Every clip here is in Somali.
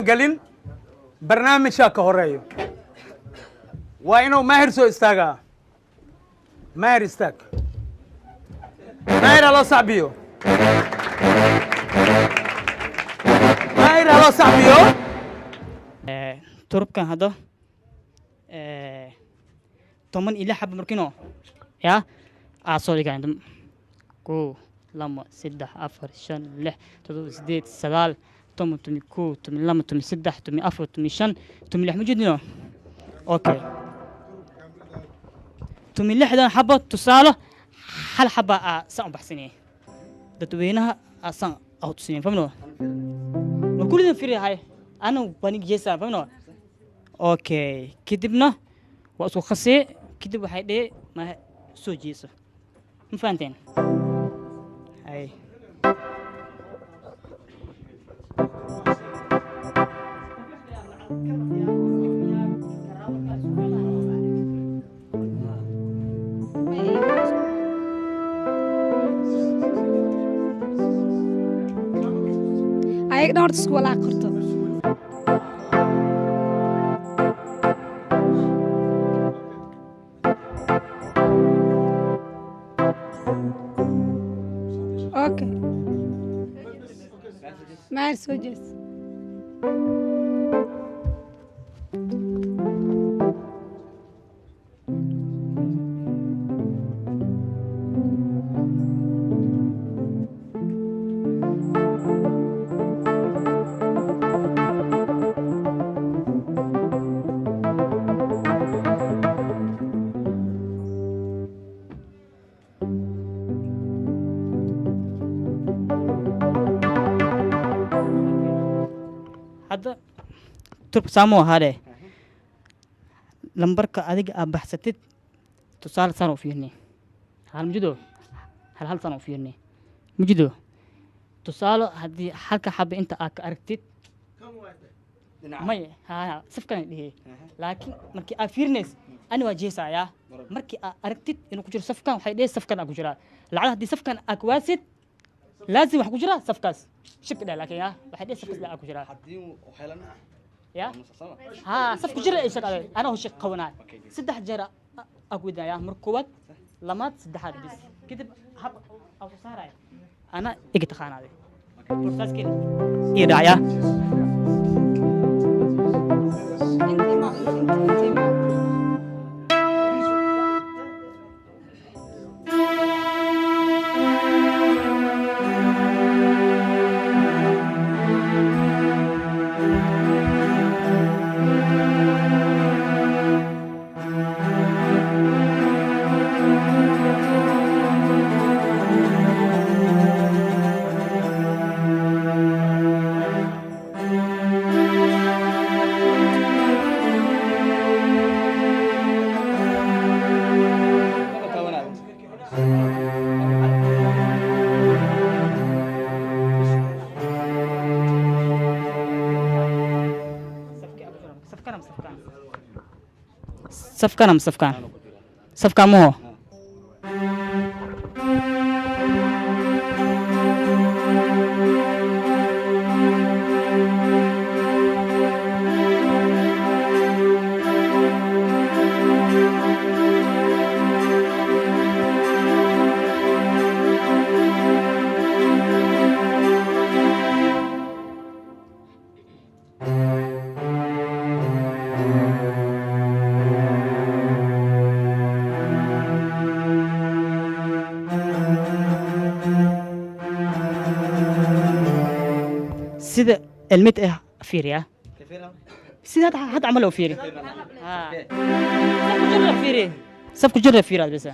gelin barnaamijka ka horeeyo waa inuu maahir soo istaagaa maahir istaag maahir loo sacbiyo maahir loo sacbiyo turubkan hadda toman ila xab markino ya soo dhigaan ko lama saddex afar shan lix toddoba sideed sagaal toban toban ko toban lama toban saddex toban afar toban shan toban lix ma jeedino okay toban lixdan xabo tusaale hal xaba saan u baxsanay dadweynaha saan aad tusinay fahmno ma kullidan fiirihay ana banig jeesa fahmno okay kadibna waa isku khasee kadib waxay dhee ma soo jeeso ma fahanteen hay ayagna horta isku walaaq qorto okay maar soo jees hadda turb saamo hade lambarka adiga aad baxsatid tusaale sano fiirni hal mujido hal sano fiirni mujido tusaale hadii halka xab inta aad ka aragtid may safkan dhihi laakiin markii aad fiirneys ani waa jeesaya markii aad aragtid inuu ku jiro safkan waxay dhee safkan aad ku jira lacag hadii safkan aad waasid لازم واحد كجرا صفكاس شك ده لكن يا واحد صفكاس لا كجرا حدين وحيلنا يا صف كجرا ايش انا هو شق قونا سدح جرا اقول يا مركوبات لمات سدح بس كده هب او صار انا اجت خان هذه فرصاس كده يدا يا صفكان مو سيدا الميت ايه فيريا سيدا هاد عملوا فيري صفكو جرى فيري صفكو جرى فيري بس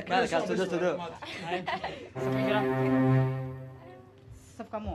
Maalkaas todo. Saf jira. Saf kamu.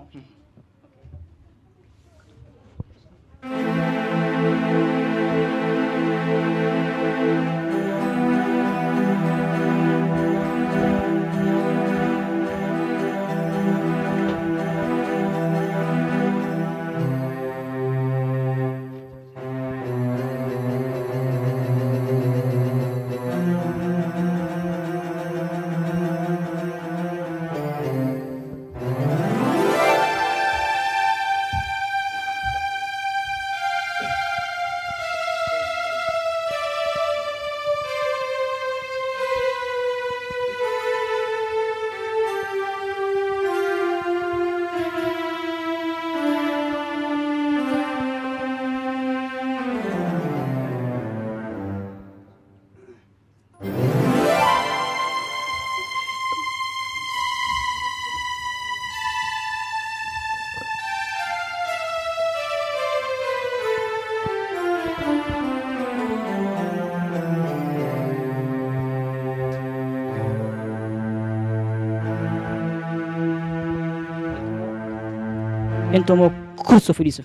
انتم كرسوا في ريسو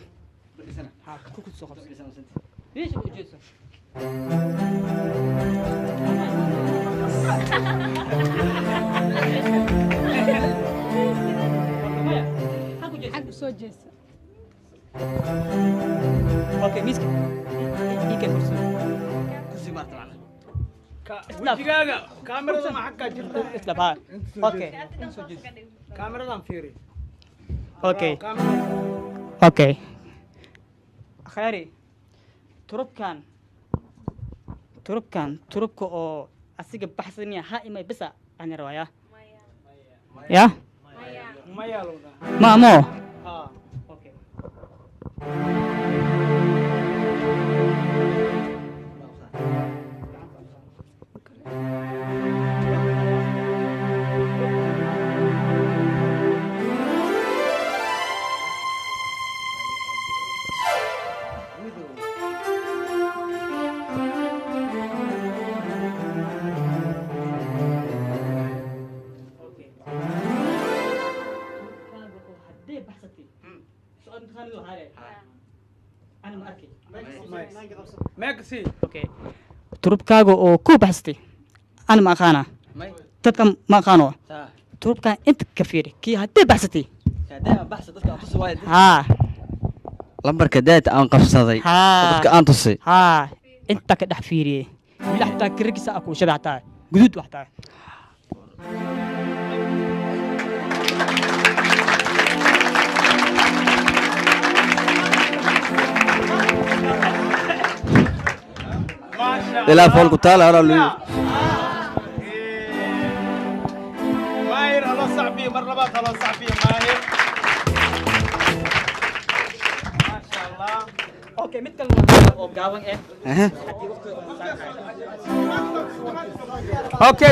ها كرسوا خلاص ليش وجيتوا حق soo jeesta اوكي ميسك هيك كرسي Kursi ma taala. wejigaaga kaamirada ma xaggaa jirta اسلب ها اوكي kaamiradan fiiri اوكي Kaamira- اوكي خيري تربك او اسيق بحثني ها اما بس انا روايا يا maya loo dhahaa ما مو haa اوكي هدي بحثتي سؤال امتحان له هاي انا ما اركي meegsi اوكي تربكاغو او كو بحثتي انا ما اخانا May. تدكم ما اخانو Ta. تربكا انت كفيري كي هدي بحثتي Kaadama baxsa dadka aan tusi waayay. ها Lambarka daad aan qabsaday. ها Dadka aan tusi. ها انت كدح فيري ولا حتى كركسا اكو شبعتا قدود وحتا maasha Ilaa fool ku taala hora lu. maahir hala sacbiyo mar labaad hala sacbiyo maahir maasha allah اوكي مثل او غاوان ايه Aha. okay